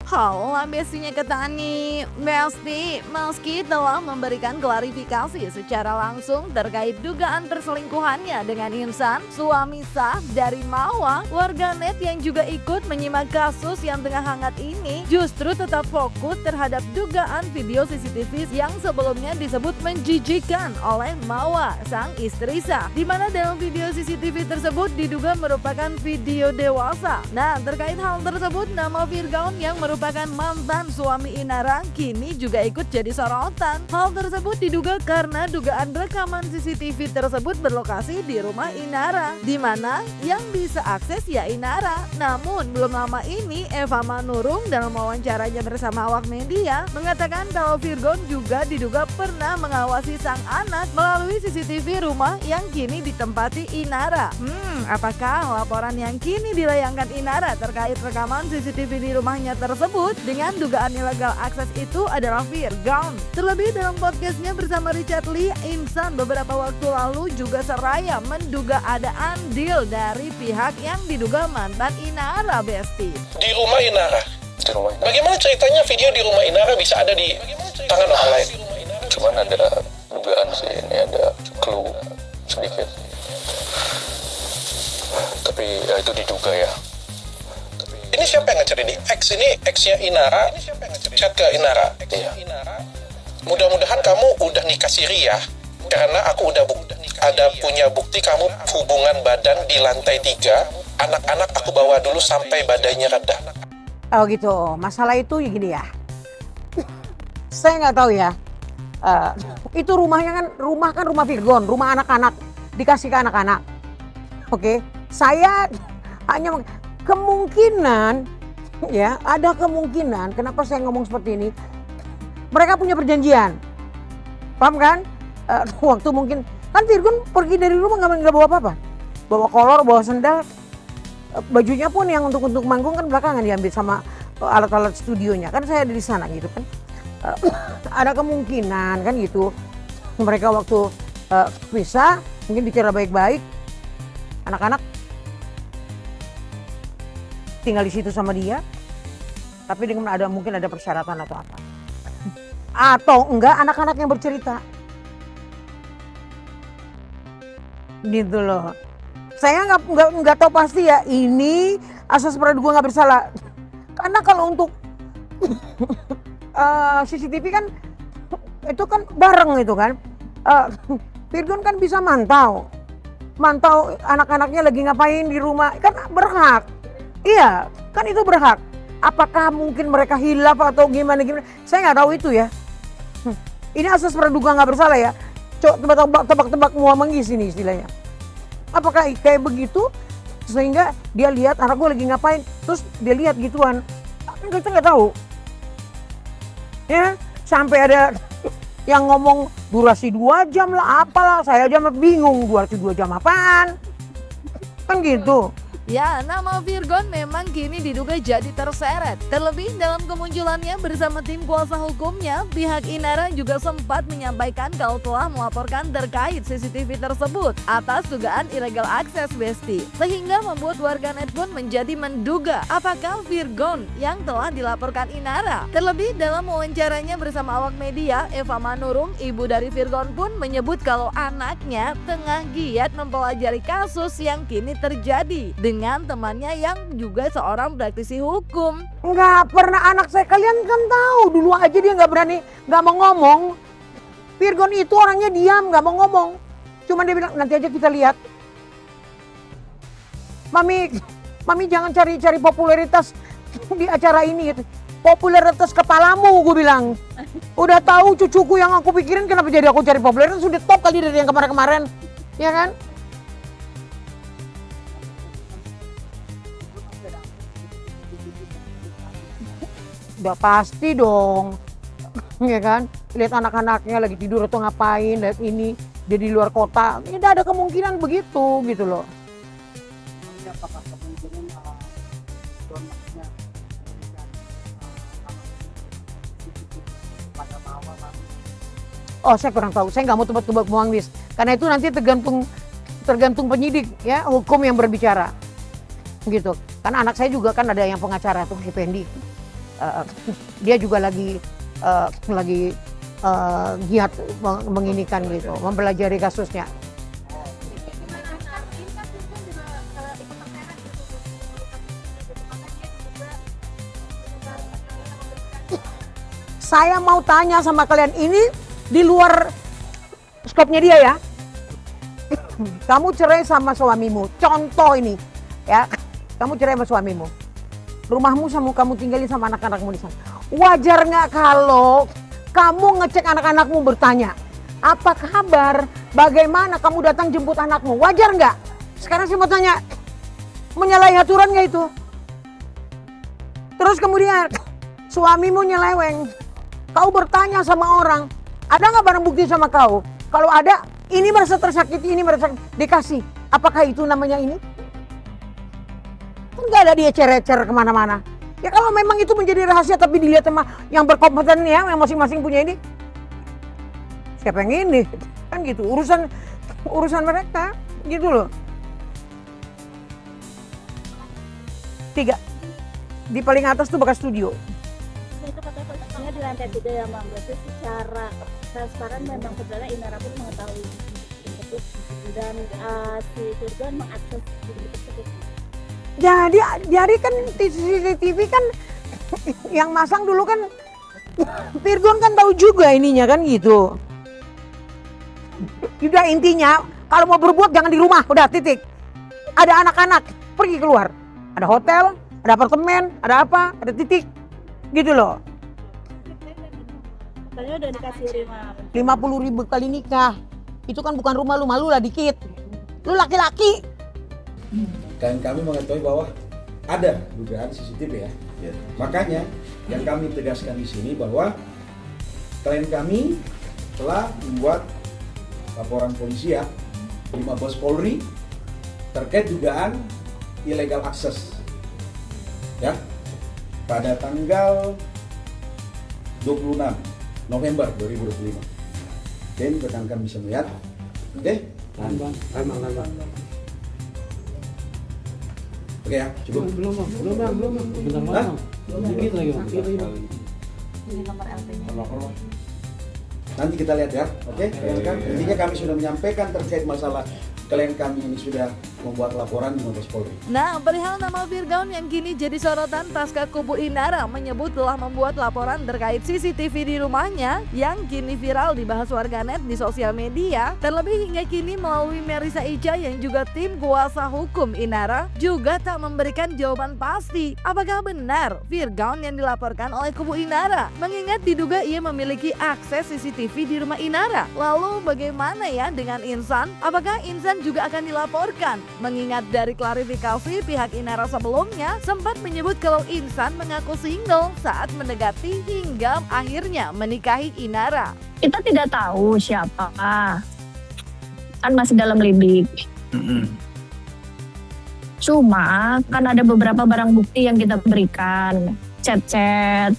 Halo bestinya Ketani, Besti meski telah memberikan klarifikasi secara langsung terkait dugaan perselingkuhannya dengan Insan, suami sah dari Mawa, warganet yang juga ikut menyimak kasus yang tengah hangat ini justru tetap fokus terhadap dugaan video CCTV yang sebelumnya disebut menjijikan oleh Mawa, sang istri sah, di mana dalam video CCTV tersebut diduga merupakan video dewasa. Nah, terkait hal tersebut, nama Virgaun yang merupakan mantan suami Inara kini juga ikut jadi sorotan. Hal tersebut diduga karena dugaan rekaman CCTV tersebut berlokasi di rumah Inara, di mana yang bisa akses ya Inara. Namun belum lama ini Eva Manurung dalam wawancaranya bersama awak media mengatakan kalau Virgon juga diduga pernah mengawasi sang anak melalui CCTV rumah yang kini ditempati Inara. Apakah laporan yang kini dilayangkan Inara terkait rekaman CCTV di rumahnya tersebut dengan dugaan ilegal akses itu adalah Virgon? Terlebih dalam podcastnya bersama Richard Lee, Insan beberapa waktu lalu juga seraya menduga ada andil dari pihak yang diduga mantan Inara, Besti. Di rumah Inara? Di rumah Inara. Bagaimana ceritanya video di rumah Inara bisa ada di tangan orang lain? Cuman ada dugaan sih, ini ada clue sedikit. Tapi ya itu diduga ya. Ini siapa yang ngechat ini? Ini ex-nya Inara, chat ke Inara. Iya. Mudah-mudahan kamu udah nikah siri ya, karena aku udah ada punya bukti kamu hubungan badan di lantai 3. Anak-anak aku bawa dulu sampai badannya reda. Oh gitu, masalah itu ya gini ya. Saya nggak tahu ya. Itu rumahnya kan rumah Virgon, rumah anak-anak, dikasih ke anak-anak. Oke, saya hanya kemungkinan ya, ada kemungkinan kenapa saya ngomong seperti ini. Mereka punya perjanjian, paham kan? Waktu mungkin kan Virgon pergi dari rumah nggak bawa apa-apa, bawa kolor, bawa sendal, bajunya pun yang untuk manggung kan belakangan diambil sama alat-alat studionya. Kan saya ada di sana gitu kan. Ada kemungkinan kan gitu. Mereka waktu pisah mungkin bicara baik-baik, anak-anak tinggal di situ sama dia, tapi dengan mungkin ada persyaratan atau apa, atau enggak anak-anak yang bercerita, gitu loh. Saya nggak tahu pasti ya ini asas praduga nggak bersalah, karena kalau untuk CCTV kan itu kan bareng itu kan, Virgon kan bisa mantau anak-anaknya lagi ngapain di rumah, kan berhak. Iya, kan itu berhak. Apakah mungkin mereka hilaf atau gimana? Saya nggak tahu itu ya. Ini asas praduga nggak bersalah ya. Tebak-tebak mua manggis ini istilahnya. Apakah kayak begitu sehingga dia lihat anak gue lagi ngapain, terus dia lihat gituan? Kita nggak tahu. Ya, sampai ada yang ngomong durasi 2 jam lah, apalah. Saya aja bingung durasi 2 jam apaan. Kan gitu. Ya, nama Virgon memang kini diduga jadi terseret. Terlebih dalam kemunculannya bersama tim kuasa hukumnya, pihak Inara juga sempat menyampaikan kalau telah melaporkan terkait CCTV tersebut atas dugaan ilegal akses, Besti. Sehingga membuat warganet pun menjadi menduga apakah Virgon yang telah dilaporkan Inara. Terlebih dalam wawancaranya bersama awak media, Eva Manurung, ibu dari Virgon pun menyebut kalau anaknya tengah giat mempelajari kasus yang kini terjadi dengan temannya yang juga seorang praktisi hukum. Nggak pernah anak saya, kalian kan tahu dulu aja dia nggak berani, nggak mau ngomong. Virgon itu orangnya diam, nggak mau ngomong. Cuman dia bilang nanti aja kita lihat. Mami jangan cari popularitas di acara ini gitu. Popularitas kepalamu, gue bilang. Udah tahu cucuku yang aku pikirin, kenapa jadi aku cari popularitas? Sudah top kali dari yang kemarin-kemarin, ya kan? Udah pasti dong, ya kan? Lihat anak-anaknya lagi tidur atau ngapain, lihat ini dia di luar kota, ini ada kemungkinan begitu gitu loh. Apakah kemungkinan donatnya pada Mawa? Oh, saya kurang tahu, saya nggak mau tebak-tebak muangis, karena itu nanti tergantung penyidik ya, hukum yang berbicara. gitu. Karena anak saya juga kan ada yang pengacara tuh si Pendi. Dia juga lagi giat menginikan gitu, mempelajari kasusnya. Saya mau tanya sama kalian, ini di luar skopnya dia ya. Kamu cerai sama suamimu, contoh ini ya. Kamu cerai sama suamimu, rumahmu sama kamu tinggalin sama anak-anakmu di sana. Wajar nggak kalau kamu ngecek anak-anakmu, bertanya, apa kabar, bagaimana kamu datang jemput anakmu? Wajar nggak? Sekarang saya mau tanya, menyalahi aturan nggak itu? Terus kemudian suamimu nyeleweng, kau bertanya sama orang, ada nggak barang bukti sama kau? Kalau ada, ini merasa tersakiti, ini merasa dikasih. Apakah itu namanya ini? Kan nggak ada dia cecer kemana-mana. Ya kalau memang itu menjadi rahasia tapi dilihat sama yang berkompeten ya, yang masing-masing punya ini. Siapa yang ini? Kan gitu, urusan mereka, gitu loh. 3. Di paling atas tuh bekas studio. Itu katanya posisinya di lantai 3 ya Bang, berarti secara transparan memang sebenarnya Inara pun mengetahui tersebut dan si Virgon mengakses video tersebut. Jadi kan CCTV kan yang masang dulu kan Virgon kan tahu juga ininya kan gitu. Udah intinya kalau mau berbuat jangan di rumah, udah titik. Ada anak-anak pergi keluar, ada hotel, ada apartemen, ada apa, ada titik, gitu loh. Katanya udah dikasih 50.000 kali nikah, itu kan bukan rumah lu, malu lah dikit. Lu laki-laki. Dan kami mengetahui bahwa ada dugaan CCTV ya. Makanya yang kami tegaskan di sini bahwa klien kami telah membuat laporan polisi ya di Mabes Polri terkait dugaan illegal access ya pada tanggal 26 November 2025. Dan rekan-rekan bisa melihat, oke? Oke ya, cukup. Belum bang. Bentar bang. Dikit lagi bang. Ini nomor LP-nya. Nanti kita lihat ya, oke? Kan intinya kami sudah menyampaikan terkait masalah klien kami ini sudah membuat laporan di Mabes Polri. Nah, perihal nama Virgon yang kini jadi sorotan pasca kubu Inara menyebut telah membuat laporan terkait CCTV di rumahnya yang kini viral dibahas warganet di sosial media. Terlebih hingga kini melalui Merisa Ica yang juga tim kuasa hukum Inara juga tak memberikan jawaban pasti apakah benar Virgon yang dilaporkan oleh kubu Inara, mengingat diduga ia memiliki akses CCTV di rumah Inara. Lalu bagaimana ya dengan Insan? Apakah Insan juga akan dilaporkan? Mengingat dari klarifikasi pihak Inara sebelumnya sempat menyebut kalau Insan mengaku single saat mendekati hingga akhirnya menikahi Inara. Kita tidak tahu siapa, kan masih dalam lidik. Cuma kan ada beberapa barang bukti yang kita berikan, chat-chat,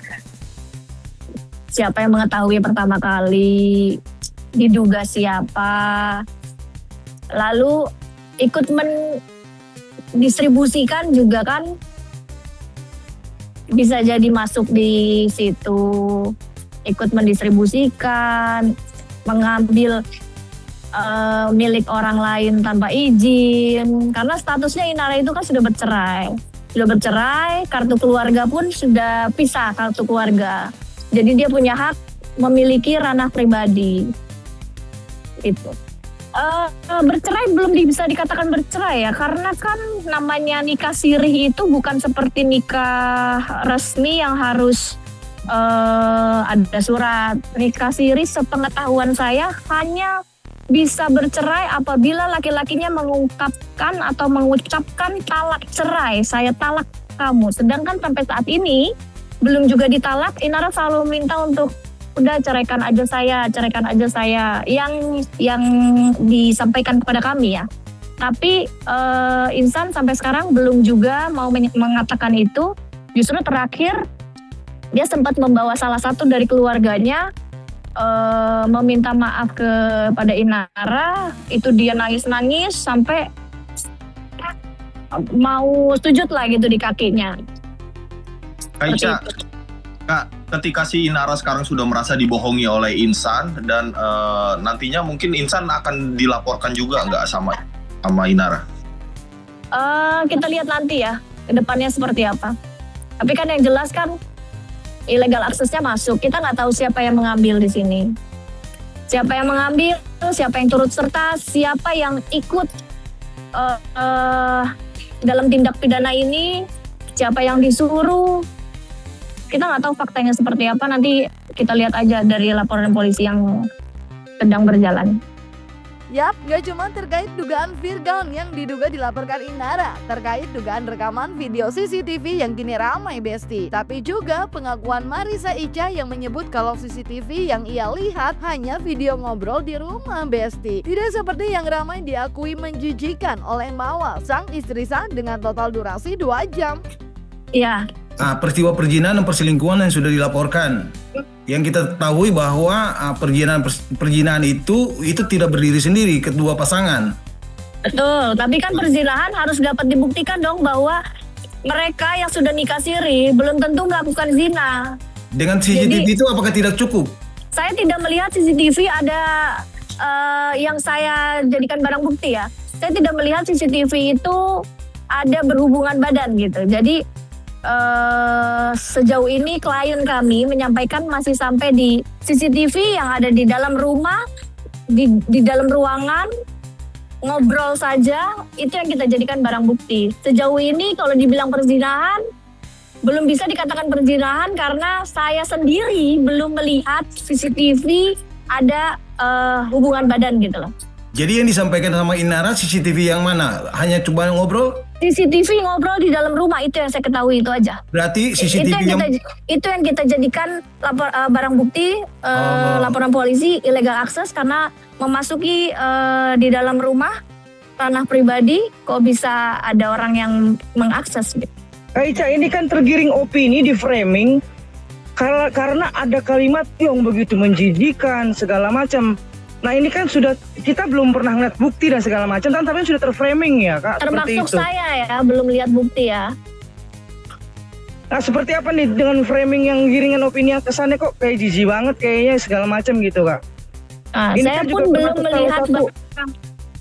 siapa yang mengetahui pertama kali, diduga siapa, lalu ikut mendistribusikan juga kan bisa jadi masuk di situ, ikut mendistribusikan, mengambil milik orang lain tanpa izin, karena statusnya Inara itu kan sudah bercerai, kartu keluarga pun sudah pisah kartu keluarga, jadi dia punya hak memiliki ranah pribadi itu. Bercerai belum bisa dikatakan bercerai ya, karena kan namanya nikah sirih itu bukan seperti nikah resmi yang harus ada surat. Nikah sirih sepengetahuan saya hanya bisa bercerai apabila laki-lakinya mengungkapkan atau mengucapkan talak cerai, saya talak kamu. Sedangkan sampai saat ini belum juga ditalak, Inara selalu minta untuk udah ceraikan aja saya yang disampaikan kepada kami ya. Tapi Insan sampai sekarang belum juga mau mengatakan itu. Justru terakhir dia sempat membawa salah satu dari keluarganya meminta maaf kepada Inara. Itu dia nangis-nangis sampai mau sujud lah gitu di kakinya. Aisyah, Kak, ketika si Inara sekarang sudah merasa dibohongi oleh Insan dan nantinya mungkin Insan akan dilaporkan juga nggak sama Inara? Kita lihat nanti ya ke depannya seperti apa. Tapi kan yang jelas kan illegal aksesnya masuk. Kita nggak tahu siapa yang mengambil di sini. Siapa yang mengambil, siapa yang turut serta, siapa yang ikut dalam tindak pidana ini, siapa yang disuruh. Kita nggak tahu faktanya seperti apa, nanti kita lihat aja dari laporan polisi yang sedang berjalan. Yap, gak cuma terkait dugaan Virgon yang diduga dilaporkan Inara terkait dugaan rekaman video CCTV yang kini ramai Besti, tapi juga pengakuan Marissa Ica yang menyebut kalau CCTV yang ia lihat hanya video ngobrol di rumah Besti. Tidak seperti yang ramai diakui menjijikan oleh Mawar, sang istri San dengan total durasi 2 jam. Iya. Peristiwa perjinahan dan perselingkuhan yang sudah dilaporkan. Yang kita ketahui bahwa perjinahan itu tidak berdiri sendiri kedua pasangan. Betul, tapi kan perzinahan harus dapat dibuktikan dong bahwa mereka yang sudah nikah siri belum tentu melakukan zina. Dengan CCTV itu apakah tidak cukup? Saya tidak melihat CCTV ada yang saya jadikan barang bukti ya. Saya tidak melihat CCTV itu ada berhubungan badan gitu. Jadi sejauh ini klien kami menyampaikan masih sampai di CCTV yang ada di dalam rumah, di dalam ruangan, ngobrol saja, itu yang kita jadikan barang bukti. Sejauh ini kalau dibilang perzinahan, belum bisa dikatakan perzinahan karena saya sendiri belum melihat CCTV ada hubungan badan gitu loh. Jadi yang disampaikan sama Inara CCTV yang mana? Hanya cuma ngobrol? CCTV ngobrol di dalam rumah, itu yang saya ketahui, itu aja. Berarti CCTV itu yang kita jadikan barang bukti laporan polisi illegal access karena memasuki di dalam rumah ranah pribadi kok bisa ada orang yang mengakses gitu. Aisyah, ini kan tergiring opini di framing karena ada kalimat yang begitu menjijikan segala macam. Nah ini kan sudah, kita belum pernah ngeliat bukti dan segala macam, tapi sudah terframing ya Kak. Termasuk saya ya, belum lihat bukti ya. Nah seperti apa nih dengan framing yang giringan opini yang kesannya kok kayak jijik banget kayaknya segala macam gitu Kak. Nah, saya pun belum melihat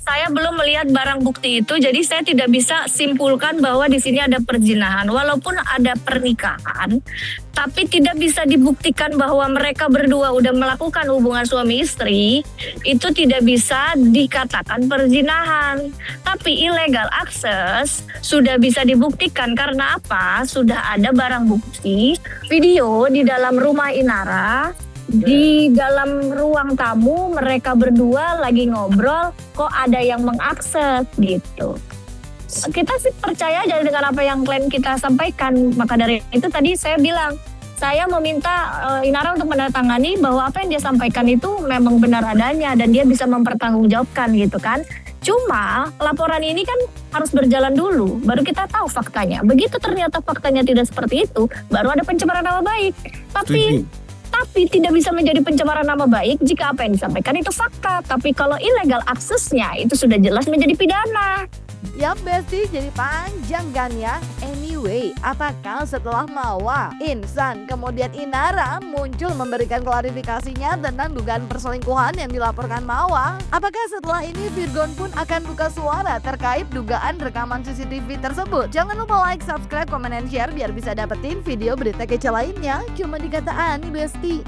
saya belum melihat barang bukti itu, jadi saya tidak bisa simpulkan bahwa di sini ada perzinahan. Walaupun ada pernikahan, tapi tidak bisa dibuktikan bahwa mereka berdua udah melakukan hubungan suami istri, itu tidak bisa dikatakan perzinahan. Tapi illegal access sudah bisa dibuktikan karena apa? Sudah ada barang bukti video di dalam rumah Inara. Di dalam ruang tamu mereka berdua lagi ngobrol, kok ada yang mengakses gitu. Kita sih percaya aja dengan apa yang klien kita sampaikan. Maka dari itu tadi saya bilang, saya meminta Inara untuk menandatangani bahwa apa yang dia sampaikan itu memang benar adanya dan dia bisa mempertanggungjawabkan gitu kan. Cuma laporan ini kan harus berjalan dulu, baru kita tahu faktanya. Begitu ternyata faktanya tidak seperti itu, baru ada pencemaran nama baik. Tapi tidak bisa menjadi pencemaran nama baik jika apa yang disampaikan itu fakta. Tapi kalau illegal aksesnya itu sudah jelas menjadi pidana. Yap Besti, jadi panjang kan ya. Anyway, apakah setelah Mawar, Insan, kemudian Inara muncul memberikan klarifikasinya tentang dugaan perselingkuhan yang dilaporkan Mawar? Apakah setelah ini Virgon pun akan buka suara terkait dugaan rekaman CCTV tersebut? Jangan lupa like, subscribe, komen, dan share biar bisa dapetin video berita kece lainnya cuma di Kata Ani Besti.